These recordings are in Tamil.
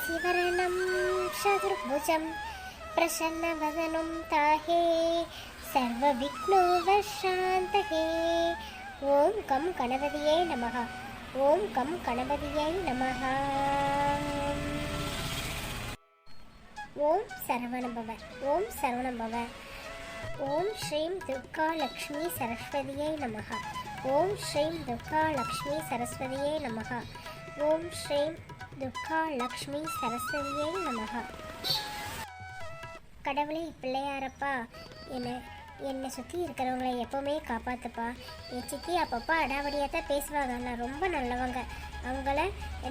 शशिवरणं चतुर्भुजं प्रसन्नवदनं ताहे सर्वविघ्नोपशान्तये। ஓம் கம் கணபதியை நமஹ. ஓம் கம் கணபதியை நமஹ. ஓம் சரவணபவ. ஓம் சரவணபவ. ஓம் ஸ்ரீம் துர்கா லக்ஷ்மி சரஸ்வதியை நமஹ. ஓம் ஸ்ரீம் துர்கா லக்ஷ்மி சரஸ்வதியை நமஹ. ஓம் ஸ்ரீம் துர்கா லக்ஷ்மி சரஸ்வதியை நமஹ. கடவுளே பிள்ளையாரப்பா, என்னை சுற்றி இருக்கிறவங்களை எப்போவுமே காப்பாற்றுப்பா. என் சித்தி அப்பப்போ அடாவடியாக தான் பேசுவாங்க, நான் ரொம்ப நல்லவங்க, அவங்கள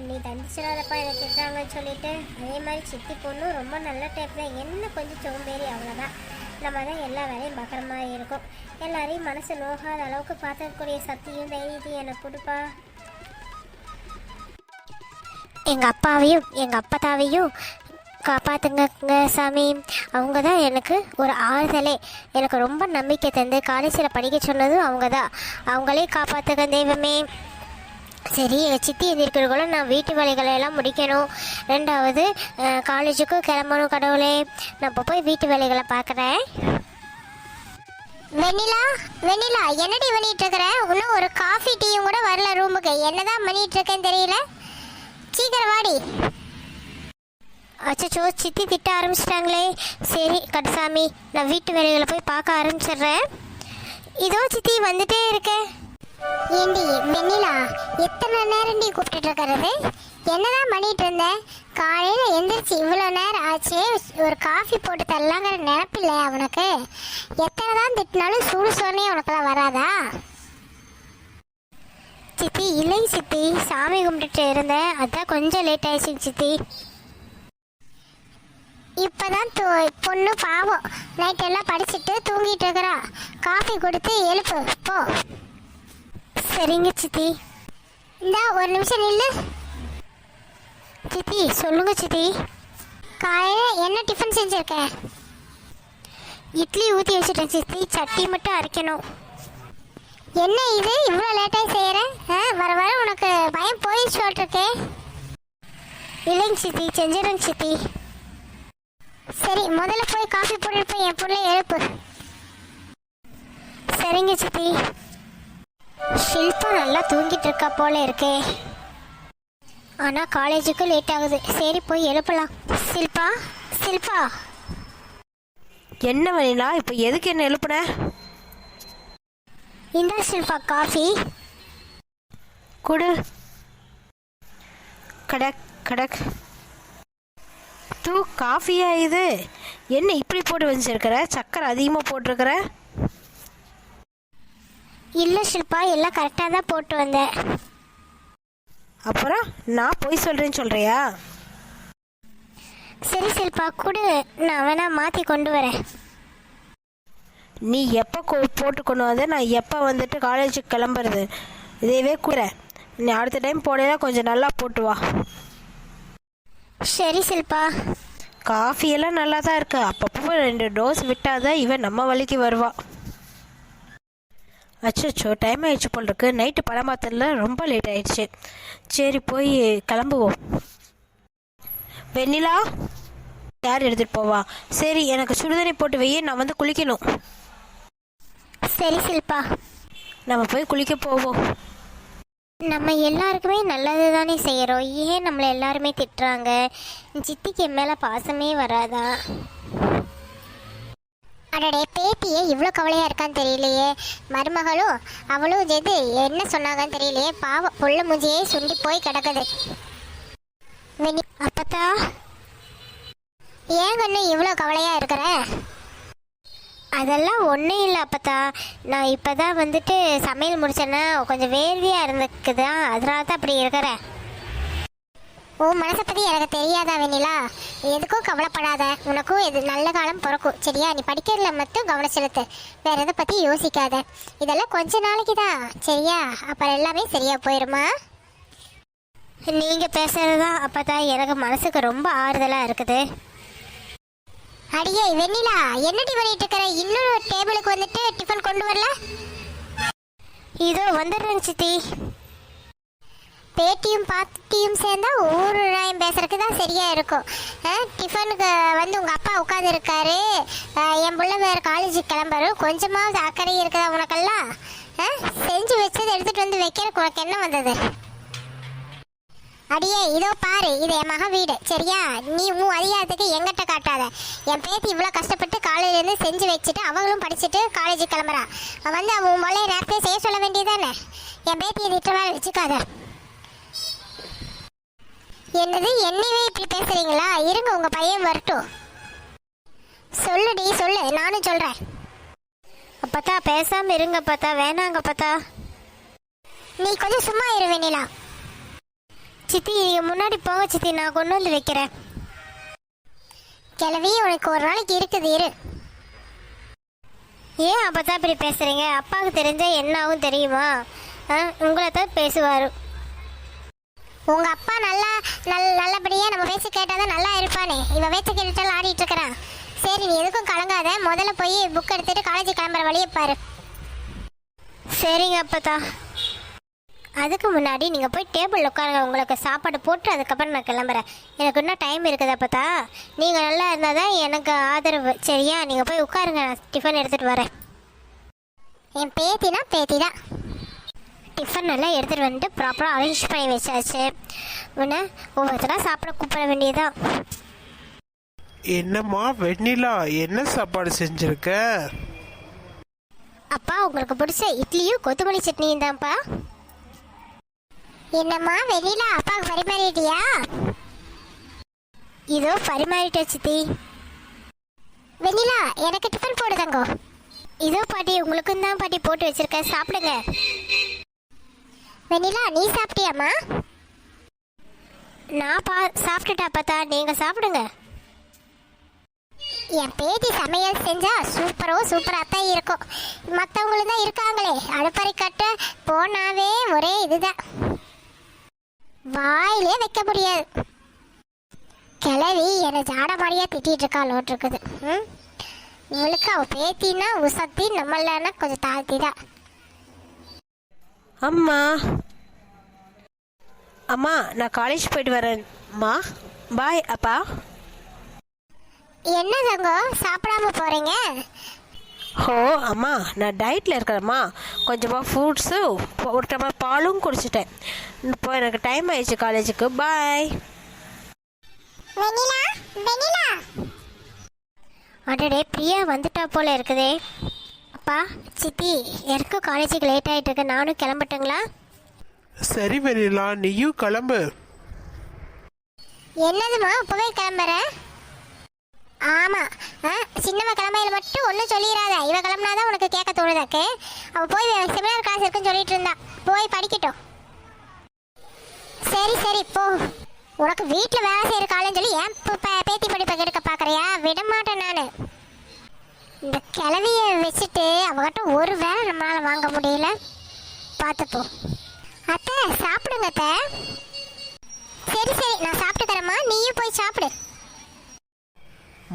நீ தண்டிச்சிடாதப்பா என்னை திட்டுறாங்கன்னு சொல்லிட்டு. அதே மாதிரி சித்தி பொண்ணும் ரொம்ப நல்ல டைப் தான், என்ன கொஞ்சம் சோம்பேறி, அவ்வளோதான். நம்ம தான் எல்லா வேலையும் பார்க்குற மாதிரி இருக்கும். எல்லாரையும் மனசு நோகாத அளவுக்கு பார்த்துக்கூடிய சக்தியும் தைரியத்தையும் எனக்கு கொடுப்பா. எங்கள் அப்பாவையும் எங்கள் அப்பத்தாவையும் காப்பாற்றுங்க சாமி. அவங்க தான் எனக்கு ஒரு ஆறுதலே. எனக்கு ரொம்ப நம்பிக்கை தந்து காலேஜில் படிக்க சொன்னதும் அவங்க தான். அவங்களே காப்பாற்றுங்க தெய்வமே. சரி, எங்கள் சித்தி எந்திரிக்கிறக்குள்ள நான் வீட்டு வேலைகளை எல்லாம் முடிக்கணும். ரெண்டாவது காலேஜுக்கும் கிளம்பணும். கடவுளே, நான் இப்போ போய் வீட்டு வேலைகளை பார்க்குறேன். வெண்ணிலா வெண்ணிலா, என்னடி பண்ணிட்டு இருக்கிற? இன்னும் ஒரு காஃபி டீயும் கூட வரல ரூமுக்கு. என்னதான் பண்ணிட்டு இருக்கேன்னு தெரியல. சீக்கிரம் வாடி. அச்சோ, சித்தி திட்ட ஆரம்பிச்சிட்டாங்களே. சரி கட்டுசாமி, நான் வீட்டு வேலைகளை போய் பார்க்க ஆரம்பிச்சிடுறேன். இதோ சித்தி வந்துட்டே இருக்கேன். ஏண்டி வெண்ணிலா, எத்தனை நேரம் நீ கூப்பிட்டு இருக்கிறது? என்னதான் பண்ணிட்டு இருந்தேன்? காலையில் எந்திரிச்சு இவ்வளோ நேரம் ஆச்சு, ஒரு காஃபி போட்டு தரலாங்கிற நினப்பில்லை அவனுக்கு? எத்தனை தான் திட்டினாலும் சூடு சோனே உனக்கெல்லாம் வராதா? சித்தி இல்லை சித்தி, சாமி கும்பிட்டுட்டு இருந்தேன், அதான் கொஞ்சம் லேட் ஆயிடுச்சு சித்தி. இப்போதான் பொண்ணு பாவம் நைட்டெல்லாம் படிச்சுட்டு தூங்கிட்டு இருக்கிறா. காஃபி கொடுத்து எழுப்பு போ. சரிங்க சித்தி. இந்தா ஒரு நிமிஷம் நில்லு. சித்தி சொல்லுங்க சித்தி. காலையில் என்ன டிஃபன் செஞ்சுருக்க? இட்லி ஊற்றி வச்சுட்டேன் சித்தி, சட்னி மட்டும் அரைக்கணும். என்ன இது இவ்வளோ லேட்டாக செய்கிறேன்? வர வர உனக்கு பயம் போயிடுச்சு சொல்லிட்டுருக்கே. இல்லைங்க சித்தி, செஞ்சிடறேங்க சித்தி. சரி, முதல்ல போய் காஃபி போட்டுட்டு போய் என் பொண்ணை எழுப்பு. சரிங்க சித்தி. ஷில்பா நல்லா தூங்கிட்டு இருக்கா போல இருக்கே. ஆனால் காலேஜுக்கு லேட் ஆகுது. சரி போய் எழுப்பலாம். ஷில்பா ஷில்பா. என்ன வழினா இப்போ எதுக்கு என்ன எழுப்புன? இந்த ஷில்பா காஃபி கொடு. கடக் கடக். தூ, காஃபியா இது? என்ன இப்படி போட்டு வச்சிருக்கிற? சக்கரை அதிகமாக போட்டிருக்கிற? இல்லை ஷில்பா, எல்லாம் கரெக்டாக தான் போட்டு வந்தேன். அப்புறம் நான் போய் சொல்கிறேன்னு சொல்கிறியா? சரி ஷில்பா கொடு, நான் வேணா மாற்றி கொண்டு வரேன். நீ எப்போ போட்டு கொண்டு வந்த, நான் எப்போ வந்துட்டு காலேஜுக்கு கிளம்புறது? இதேவே கூட நீ அடுத்த டைம் போடையில கொஞ்சம் நல்லா போட்டு வா. சரி ஷில்பா. காஃபியெல்லாம் நல்லா தான் இருக்கு, அப்பப்போ 2 டோஸ் விட்டாதான் இவன் நம்ம வழிக்கு வருவா. அச்சோ, டைம் ஆயிடுச்சு போல் இருக்கு. நைட்டு படம் பார்த்ததுல ரொம்ப லேட் ஆயிடுச்சு. சரி போய் கிளம்புவோம். வெண்ணிலா, யார் எடுத்துகிட்டு போவா? சரி, எனக்கு சுடுதண்ணி போட்டு வையே, நான் வந்து குளிக்கணும். சரி ஷில்பா, நம்ம போய் குளிக்க போவோம். நம்ம எல்லாருக்குமே நல்லது தானே செய்கிறோம், ஏன் நம்மளை எல்லாருமே திட்டுறாங்க? சித்திக்கு என் மேலே பாசமே வராதா? அடடே, பேத்தியே இவ்வளோ கவலையாக இருக்கான்னு தெரியலையே. மருமகளும் அவளும் எது என்ன சொன்னாங்கன்னு தெரியலையே. பாவம், புள்ள மூஞ்சியே சுண்டி போய் கிடக்குது. அப்பத்தா, ஏன் கண்ணு இவ்வளோ கவலையாக இருக்கிற? அதெல்லாம் ஒன்றும் இல்லை அப்பத்தா, நான் இப்போ தான் வந்துட்டு சமையல் முடிச்சேன்னா கொஞ்சம் வேர்வையாக இருந்துக்குதா, அதனால தான் அப்படி இருக்கிறேன். உன் மனசை பற்றி எனக்கு தெரியாதா வெண்ணிலா? எதுக்கும் கவலைப்படாத, உனக்கும் எது நல்ல காலம் பிறக்கும் சரியா? நீ படிக்கிறதுல மட்டும் கவனம் செலுத்து, வேற எதை பற்றி யோசிக்காத. இதெல்லாம் கொஞ்ச நாளைக்கு தான் சரியா? அப்புறம் எல்லாமே சரியா போயிருமா? நீங்கள் பேசுறது தான் அப்பதான் எனக்கு மனசுக்கு ரொம்ப ஆறுதலாக இருக்குது. அடியே வெண்ணிலா, என்னடி பண்ணிட்டு இருக்கிற? இன்னொரு டேபிளுக்கு வந்துட்டு டிஃபன் கொண்டு வரல? இதோ வந்துடுறேன் சித்தி. பேட்டியும் பாட்டியும் சேர்ந்தா ஊருழாயம் பேசுறதுக்கு தான் சரியா இருக்கும். டிஃபனுக்கு வந்து உங்க அப்பா உட்காந்து இருக்காரு, என் பிள்ளை வேற காலேஜுக்கு கிளம்புறாரு, கொஞ்சமாவது அக்கறை இருக்குதா உனக்கெல்லாம்? செஞ்சு வச்சதை எடுத்துட்டு வந்து வைக்கிறதுக்கு உனக்கு என்ன வந்தது? அடியே இதோ பாரு, இது என் மக வீடு சரியா? நீ உன் அதிகாரத்துக்கு எங்கிட்ட காட்டாத. என் பேத்தி இவ்வளோ கஷ்டப்பட்டு காலையிலேருந்து செஞ்சு வச்சுட்டு அவங்களும் படிச்சுட்டு காலேஜுக்கு கிளம்புறா. வந்து அவன் மொழியை நேரத்தை செய்ய சொல்ல வேண்டியதானே? என் பேத்தியை திட்ட வேலை வச்சுக்காத. என்னது என்னையே இப்படி பேசுறீங்களா? இருங்க உங்க பையன் வரட்டும். சொல்லுடி சொல்லு, நானும் சொல்றேன். அப்பத்தா பேசாம இருங்க பார்த்தா, வேணாங்க பார்த்தா. நீ கொஞ்சம் சும்மா இரு வெண்ணிலா. சித்தி நீங்க முன்னாடி போங்க சித்தி, நான் கொண்டு வந்து வைக்கிறேன். கிளவி உனக்கு ஒரு நாளைக்கு இருக்குது, இரு. ஏன் அப்பதான் இப்படி பேசுறீங்க? அப்பாவுக்கு தெரிஞ்ச என்ன ஆகும் தெரியுமா? உங்களை தான் பேசுவாரு. உங்க அப்பா நல்லபடியா நம்ம பேசி கேட்டாதான் நல்லா இருப்பானே. இவன் பேச்சு கேட்டுட்டாலும் ஆடிட்டு இருக்கிறான். சரி நீ எதுக்கும் கலங்காத, முதல்ல போய் புக் எடுத்துட்டு காலேஜ் கிளம்புற வழியை பாரு. சரிங்க அப்பதா. அதுக்கு முன்னாடி நீங்கள் போய் டேபிள் உட்காருங்க, உங்களுக்கு சாப்பாடு போட்டு அதுக்கப்புறம் நான் கிளம்புறேன். எனக்கு இன்னும் டைம் இருக்குது அப்பத்தா. நீங்கள் நல்லா இருந்தால் தான் எனக்கு ஆதரவு சரியா? நீங்கள் போய் உட்காருங்க, நான் டிஃபன் எடுத்துகிட்டு வரேன். என் பேத்தினா பேத்தி தான். டிஃபன் நல்லா எடுத்துகிட்டு வந்துட்டு ப்ராப்பராக அரேஞ்ச் பண்ணி வச்சாச்சு. உன்னை ஒவ்வொருத்தராக சாப்பிட கூப்பிட வேண்டியதான். என்னம்மா வெண்ணிலா, என்ன சாப்பாடு செஞ்சிருக்க? அப்பா உங்களுக்கு பிடிச்ச இட்லியும் கொத்தமல்லி சட்னியும் தான்ப்பா. என்னம்மா வெண்ணிலா, அப்பாவுக்கு பரிமாறிட்டியா? இதோ பரிமாறிட்ட சித்தி. வெண்ணிலா எனக்கு டிஃபன் போடு தங்கோ. இதோ பாட்டி உங்களுக்கும் தான் பாட்டி போட்டு வச்சிருக்கேன், சாப்பிடுங்க. வெண்ணிலா நீ சாப்பிட்டியாம்மா? நான் சாப்பிட்டுட்டா பார்த்தா, நீங்க சாப்பிடுங்க. என் பேத்தி சமையல் செஞ்சா சூப்பராக தான் இருக்கும். மற்றவங்களும் தான் இருக்காங்களே, அடுப்பறை கட்ட போனாவே ஒரே இதுதான், வாயிலே வைக்க முடியாது. கிளவி என்னை ஜாட மாதிரியா திட்டிட்டு இருக்கா லோட்டு இருக்குது. இவளுக்கு அவ பேத்தின்னா உசத்தி, நம்மளானா கொஞ்சம் தாழ்த்தி தான். அம்மா அம்மா நான் காலேஜ் போயிட்டு வரேன்ம்மா, பாய் அப்பா. என்ன தங்கோ சாப்பிடாம போறீங்க? ஓ அம்மா நான் டயட்டில் இருக்கிறேம்மா, கொஞ்சமாக ஃப்ரூட்ஸு ஒரு டம்ளர் பாலும் குடிச்சிட்டேன். இப்போ எனக்கு டைம் ஆயிடுச்சு காலேஜுக்கு, பாய். வெண்ணிலா வெண்ணிலா. அடடே பிரியா வந்துட்டா போல இருக்குதே. அப்பா சித்தி எனக்கும் காலேஜுக்கு லேட் ஆகிட்டு இருக்கு, நானும் கிளம்பட்டுங்களா? சரி வெண்ணிலா, நீயும் கிளம்பு. என்னதுமா இப்பவே கிளம்புறேன்? ஆமா சின்னவ கிளம்பையில மட்டும் ஒன்றும் சொல்லிடாத. இவ கிளம்புனாதான் உனக்கு கேட்க தோணுதாக்கு. அவ போய் செமினார் கிளாஸ் இருக்குன்னு சொல்லிட்டு இருந்தா, போய் படிக்கட்டும். சரி போ. உனக்கு வீட்டில் வேலை செய்கிற காலேஜ் சொல்லி ஏன் பேத்தி படிப்பை கெடுக்க பார்க்குறியா? விட மாட்டேன் நான். இந்த கிளவியை வச்சுட்டு அவகிட்ட ஒரு வேலை நம்மளால் வாங்க முடியல, பார்த்துப்போ. அத்தை சாப்பிடுங்க அத்தை. சரி நான் சாப்பிட்டுக்கிறேம்மா, நீயும் போய் சாப்பிடு.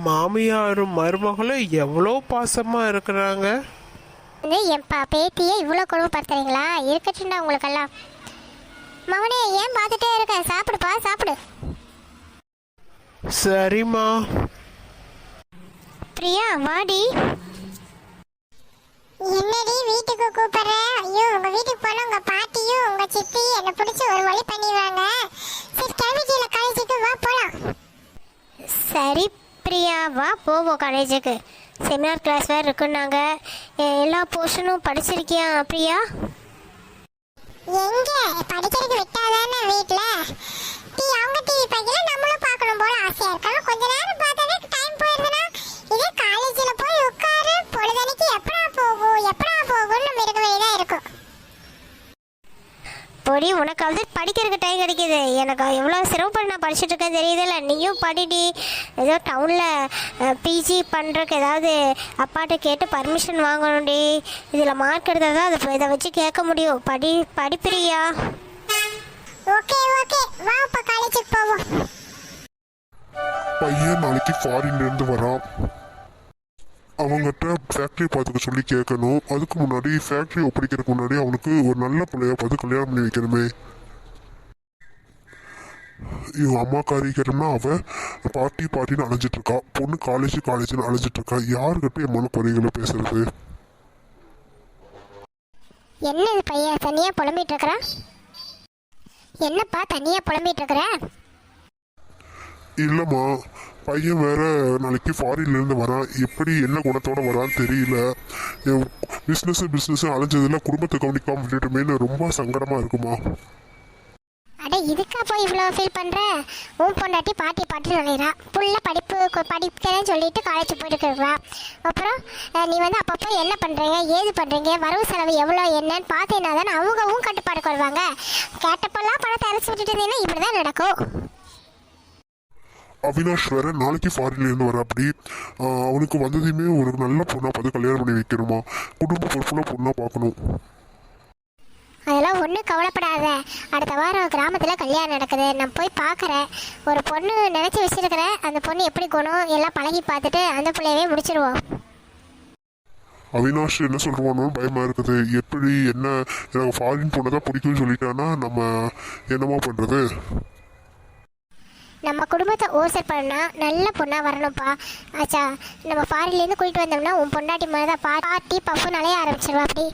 மாமியாரும் மருமகளும் எவ்வளோ பாசமா இருக்கிறாங்க. என் பேத்தியை இவ்வளோ கொடுமைப்படுத்துறீங்களா? இருக்கட்டும்டா உங்களுக்கெல்லாம். மகனே ஏன் பார்த்துட்டே இருக்க? சாப்பிடுப்பா சாப்பிடு. சரிம்மா. பிரியா வாடி. என்னடி வீட்டுக்கு கூப்பிடுற? ஐயோ உங்க வீட்டுக்கு போனா உங்க பாட்டியும் உங்க சித்தி என்ன பிடிச்சி ஒரு வழி பண்ணிடுவாங்க. சரி கிளம்பிட்டீல காலேஜுக்கு, வா போலாம். சரி பிரியா வா போவோம் காலேஜுக்கு. செமினார் கிளாஸ் வேறு இருக்குன்னாங்க. எல்லா போர்ஷனும் படிச்சிருக்கியா பிரியா? எங்க படிக்கிறதுக்கு விட்டாதானே வீட்ல. அவங்க டிவி பார்க்கல, நம்மளும் பார்க்கணும் போல ஆசையா இருக்காங்க. கொஞ்ச நேரம் பார்த்தாலே டைம் போயிருதுனா, இதே காலேஜ்ல போய் உட்காரு பொழுதனைக்கு எப்படா போகும்னு நம்ம இருக்க வேண்டியதா இருக்கும். பொடி உனக்காவது படிக்கிறதுக்கு டைம் கிடைக்கிது. எனக்கு எவ்வளோ சிரமப்பட்டு நான் படிச்சுட்டு இருக்கேன் தெரியுதுல்ல. நீயும் படிடி. ஏதோ டவுனில் பிஜி பண்ணுறதுக்கு ஏதாவது அப்பாட்ட கேட்டு பர்மிஷன் வாங்கணும்டி. இதில் மார்க் எடுத்தால் தான் அதை இதை வச்சு கேட்க முடியும். படிப்பிரியா? ஓகே வா இப்போ காலேஜுக்கு போவோம். பையன் நாளைக்கு ஃபாரின்ல இருந்து வரான். அவங்ககிட்ட ஃபேக்ட்ரி பார்த்துக்க சொல்லி கேட்கணும். அதுக்கு முன்னாடி ஃபேக்ட்ரி ஒப்படைக்கிறதுக்கு முன்னாடி அவனுக்கு ஒரு நல்ல பிள்ளைய பார்த்து கல்யாணம் பண்ணி வைக்கணுமே. இவங்க அம்மாக்காரி கேட்டோம்னா அவ பார்ட்டின்னு அலைஞ்சிட்டு இருக்கா. பொண்ணு காலேஜ்னு அலைஞ்சிட்டு இருக்கா. யாருக்கிட்ட என் மன குறைகளை பேசுறது? என்ன இது பையன் தனியா புலம்பிட்டு இருக்கிறான்? என்னப்பா தனியா புலம்பிட்டு இருக்கிற? இல்லைம்மா, பையன் வேற நாளைக்கு ஃபாரின்லேருந்து வரான். எப்படி என்ன குணத்தோட வரான்னு தெரியல. பிஸ்னஸ் அலைஞ்சதில் குடும்பத்தை கவனிக்காம விட்டுட்டுமேனு ரொம்ப சங்கடமாக இருக்குமா. அட இதுக்கா போய் இவ்வளோ ஃபீல் பண்ணுற? உன் பொண்டாட்டி பாட்டி நினைறா. புள்ள படிக்கிறேன்னு சொல்லிட்டு காலேஜ் போயிட்டு இருக்கிறா. அப்புறம் நீ வந்து அப்பப்போ என்ன பண்ணுறீங்க ஏது பண்ணுறீங்க வரவு செலவு எவ்வளோ என்னன்னு பார்த்தீங்கன்னா தானே அவங்கவும் கட்டுப்பாடுக்கு வருவாங்க. கேட்டப்பெல்லாம் பணத்தை அரைச்சி விட்டுட்டு இருந்தீங்கன்னா இப்படி தான் நடக்கும். அவினாஷ் வேற நாளைக்கு ஃபாரின்லேருந்து வர. அப்படி அவனுக்கு வந்ததையுமே ஒரு நல்ல பொண்ணாக பார்த்து கல்யாணம் பண்ணி வைக்கணுமா. குடும்ப பொறுப்புள்ள பொண்ணாக பார்க்கணும். அதெல்லாம் ஒன்றும் கவலைப்படாத. அடுத்த வாரம் கிராமத்தில் கல்யாணம் நடக்குது, நான் போய் பார்க்குறேன். ஒரு பொண்ணு நினச்சி வச்சிருக்கிறேன். அந்த பொண்ணு எப்படி குணம் எல்லாம் பழகி பார்த்துட்டு அந்த பிள்ளையவே முடிச்சிருவோம். அவினாஷ் என்ன சொல்லுவானோன்னு பயமா இருக்குது. எப்படி என்ன எனக்கு ஃபாரின் பொண்ணை தான் பிடிக்கும்னு சொல்லிட்டானா நம்ம என்னமா பண்ணுறது? நம்ம குடும்பத்தை ஓசர் பண்ணா நல்ல பொண்ணாக வரணும்ப்பா. ஆச்சா, நம்ம ஃபாரின்லேருந்து கூட்டிகிட்டு வந்தோம்னா உன் பொண்டாட்டி மாதிரி தான் பார்ட்டி பஃபு நிலைய ஆரம்பிச்சிருவா. அப்படி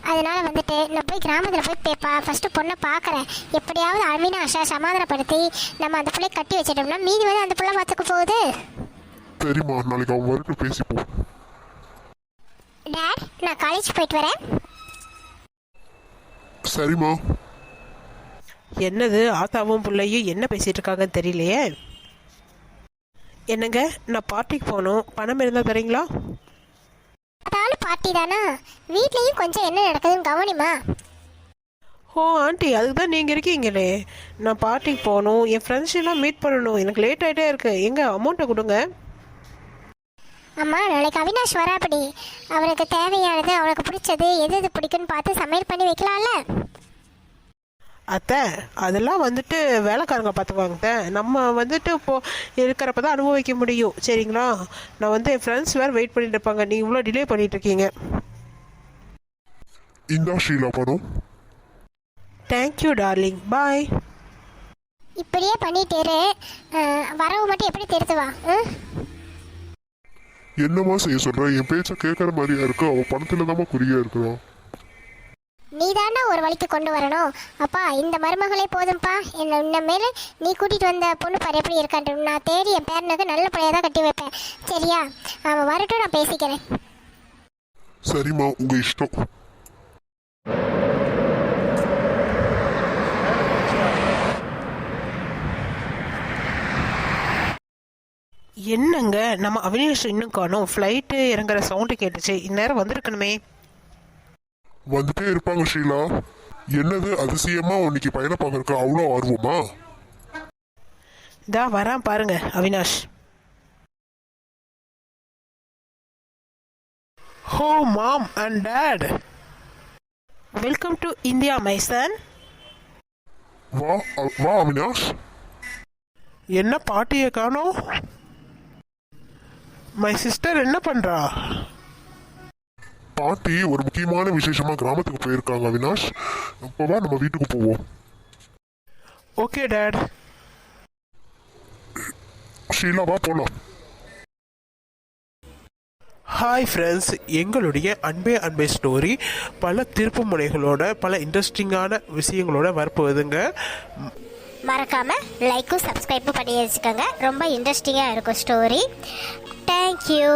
அதனால வந்துட்டு நான் போய் கிராமத்தில் போய் பேப்பா ஃபஸ்ட்டு பொண்ணை பார்க்குறேன். எப்படியாவது அவினாஷை சமாதானப்படுத்தி நம்ம அந்த பிள்ளை கட்டி வச்சிட்டோம்னா மீதி வந்து அந்த பிள்ளை பார்த்துக்க போகுது. சரிம்மா, நாளைக்கு அவன் வரட்டும் பேசிப்போம். டேட், நான் காலேஜ் போயிட்டு வரேன். சரிம்மா. என்னது ஆத்தாவும் பிள்ளையும் என்ன பேசிகிட்டு இருக்காங்கன்னு தெரியலையே. என்னங்க, நான் பார்ட்டிக்கு போகணும், பணம் இருந்தால் தரீங்களா? அதாலும் பார்ட்டி தானா, வீட்லேயும் கொஞ்சம் என்ன நடக்குதுன்னு கவனிமா. ஓ ஆண்டி, அதுக்கு தான் நீங்கள் இருக்கீங்களே. நான் பார்ட்டிக்கு போகணும், என் ஃப்ரெண்ட்ஸ் எல்லாம் மீட் பண்ணணும், எனக்கு லேட் ஆகிட்டே இருக்கு. எங்கே அமௌண்ட்டை கொடுங்க. அம்மா, நாளைக்கு அவினாஷ் வராப்படி. அவனுக்கு தேவையானது அவனுக்கு பிடிச்சது எது எது பிடிக்குன்னு பார்த்து சமையல் பண்ணி வைக்கலாம்ல. அத்தை, அதெல்லாம் வந்துட்டு வேலைக்காரங்க பார்த்துக்குவாங்க அத்தை. நம்ம வந்துட்டு இருக்கிறப்ப தான் அனுபவிக்க முடியும். சரிங்களா? நான் வந்து என் ஃப்ரெண்ட்ஸ் வேறு வெயிட் பண்ணிட்டு இருப்பாங்க. நீங்கள் இவ்வளோ டிலே பண்ணிட்டு இருக்கீங்க. இந்தா ஷீலா பணம். தேங்க்யூ டார்லிங், பாய். இப்படியே பண்ணிட்டேரு. வரவு மட்டும் எப்படி திருத்துவா? என்னம்மா செய்ய சொல்ற? என் பேச்ச கேட்கற மாதிரியா இருக்கு. அவன் பணத்துல தாம்மா குறியா இருக்கிறான். நீ தானே ஒரு வழிக்கு கொண்டு வரணும். அப்பா, இந்த மருமகளே போதும்ப்பா. இன்னமேல நீ கூட்டிகிட்டு வந்த பொண்ணு பாரு எப்படி இருக்கான். நான் தேடி என் பேரனுக்கு நல்ல பிள்ளைய தான் கட்டி வைப்பேன். சரியா? அவன் வரட்டும், நான் பேசிக்கிறேன். சரிம்மா, உங்க இஷ்டம். என்னங்க, நம்ம அவினாஷ் இன்னும் காணோம். ஃப்ளைட்டு இறங்குற சவுண்டு கேட்டுச்சு. இந்நேரம் வந்திருக்கணுமே. வந்துட்டே இருப்பாங்க ஷீலா. என்னது அதிசயமா இன்னைக்கு பையனை பார்க்கறதுக்கு அவ்வளோ ஆர்வமா? தான் வரான் பாருங்க Avinash. Oh mom and dad, welcome to India my son. வா வா அவினாஷ். என்ன பாட்டியை காணோம்? மை சிஸ்டர் என்ன பண்றா? பாட்டி ஒரு முக்கியமான விசேஷமா கிராமத்துக்கு போயிருக்காங்க அவினாஷ். அப்பவா நம்ம வீட்டுக்கு போவோம். Okay dot. ஷீலா வா போலாம். ஹாய் ஃப்ரெண்ட்ஸ், எங்களுடைய அன்பே ஸ்டோரி பல திருப்பு முனைகளோட பல இன்ட்ரெஸ்டிங்கான விஷயங்களோட வரப்போகுதுங்க. மறக்காம லைக்கும் சப்ஸ்கிரைப்பும் பண்ணி வச்சுக்கோங்க. ரொம்ப இன்ட்ரெஸ்டிங்காக இருக்கும் ஸ்டோரி. தேங்க்யூ.